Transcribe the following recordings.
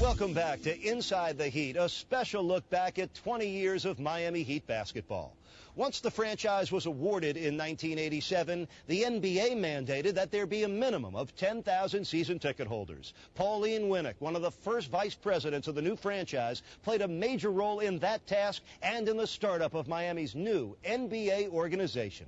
Welcome back to Inside the Heat, a special look back at 20 years of Miami Heat basketball. Once the franchise was awarded in 1987, the NBA mandated that there be a minimum of 10,000 season ticket holders. Pauline Winnick, one of the first vice presidents of the new franchise, played a major role in that task and in the startup of Miami's new NBA organization.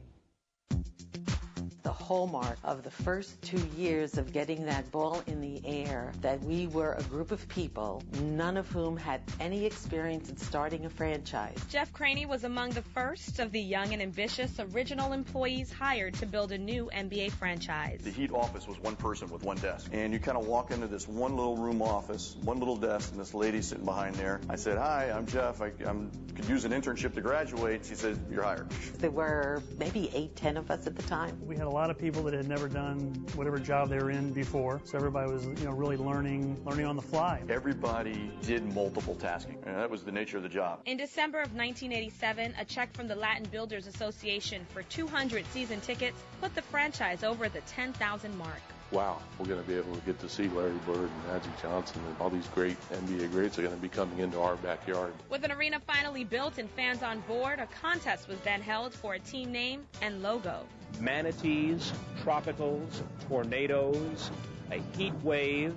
The hallmark of the first 2 years of getting that ball in the air, that we were a group of people, none of whom had any experience in starting a franchise. Jeff Craney was among the first of the young and ambitious original employees hired to build a new NBA franchise. The Heat office was one person with one desk. And you kind of walk into this one little room office, one little desk, and this lady sitting behind there. I said, "Hi, I'm Jeff. I could use an internship to graduate." She said, "You're hired." There were maybe 8, 10 of us at the time. We had a lot of people that had never done whatever job they were in before, so everybody was, really learning on the fly. Everybody did multiple tasking, and that was the nature of the job. In December of 1987, a check from the Latin Builders Association for 200 season tickets put the franchise over the 10,000 mark. Wow, we're going to be able to get to see Larry Bird and Magic Johnson and all these great NBA greats are going to be coming into our backyard. With an arena finally built and fans on board, a contest was then held for a team name and logo. Manatees, tropicals, tornadoes, a heat wave.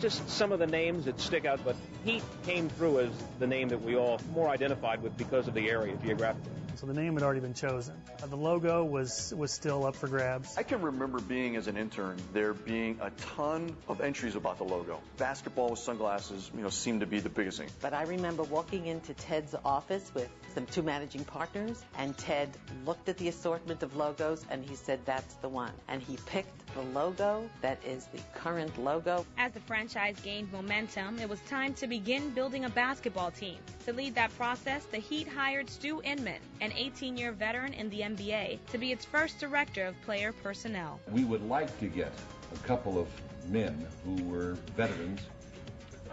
Just some of the names that stick out, but Heat came through as the name that we all more identified with because of the area geographically. So the name had already been chosen. The logo was still up for grabs. I can remember being as an intern, there being a ton of entries about the logo. Basketball with sunglasses, seemed to be the biggest thing. But I remember walking into Ted's office with some 2 managing partners, and Ted looked at the assortment of logos, and he said, "That's the one." And he picked the logo that is the current logo. As the franchise gained momentum, it was time to begin building a basketball team. To lead that process, the Heat hired Stu Inman, an 18-year veteran in the NBA, to be its first director of player personnel. We would like to get a couple of men who were veterans,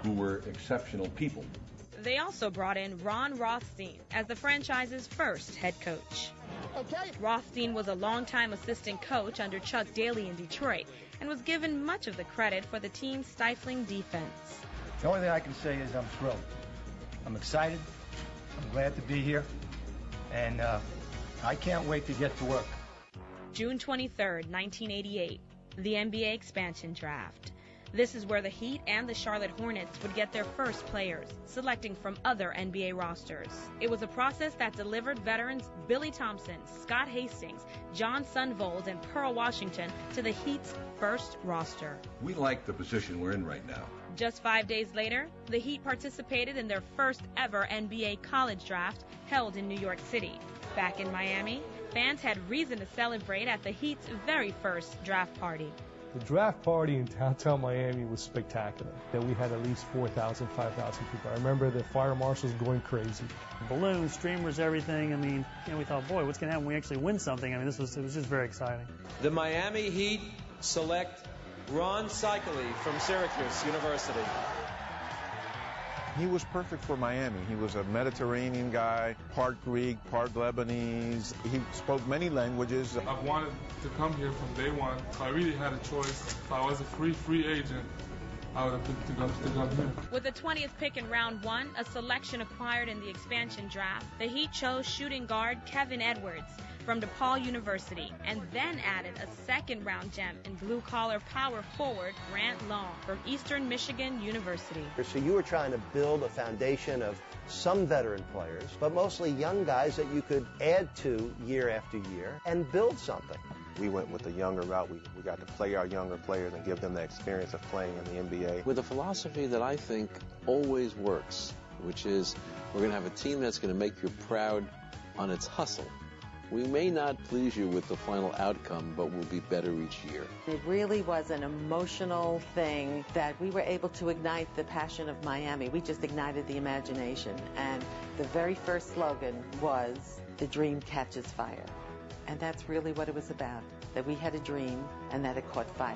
who were exceptional people. They also brought in Ron Rothstein as the franchise's first head coach. Okay. Rothstein was a longtime assistant coach under Chuck Daly in Detroit and was given much of the credit for the team's stifling defense. The only thing I can say is I'm thrilled. I'm excited. I'm glad to be here. And I can't wait to get to work. June 23rd, 1988, the NBA expansion draft. This is where the Heat and the Charlotte Hornets would get their first players, selecting from other NBA rosters. It was a process that delivered veterans Billy Thompson, Scott Hastings, John Sunvold, and Pearl Washington to the Heat's first roster. We like the position we're in right now. Just 5 days later, the Heat participated in their first ever NBA college draft held in New York City. Back in Miami, fans had reason to celebrate at the Heat's very first draft party. The draft party in downtown Miami was spectacular. We had at least 4,000, 5,000 people. I remember the fire marshals going crazy. Balloons, streamers, everything. We thought, boy, what's going to happen when we actually win something? It was just very exciting. The Miami Heat select Ron Seikaly from Syracuse University. He was perfect for Miami. He was a Mediterranean guy, part Greek, part Lebanese. He spoke many languages. I wanted to come here from day one. If I really had a choice, if I was a free agent, I would have picked to come here. With the 20th pick in round 1, a selection acquired in the expansion draft, the Heat chose shooting guard Kevin Edwards from DePaul University, and then added a second-round gem in blue-collar power forward Grant Long from Eastern Michigan University. So you were trying to build a foundation of some veteran players, but mostly young guys that you could add to year after year and build something. We went with the younger route. We got to play our younger players and give them the experience of playing in the NBA. With a philosophy that I think always works, which is we're going to have a team that's going to make you proud on its hustle. We may not please you with the final outcome, but we'll be better each year. It really was an emotional thing that we were able to ignite the passion of Miami. We just ignited the imagination. And the very first slogan was, "The dream catches fire." And that's really what it was about, that we had a dream and that it caught fire.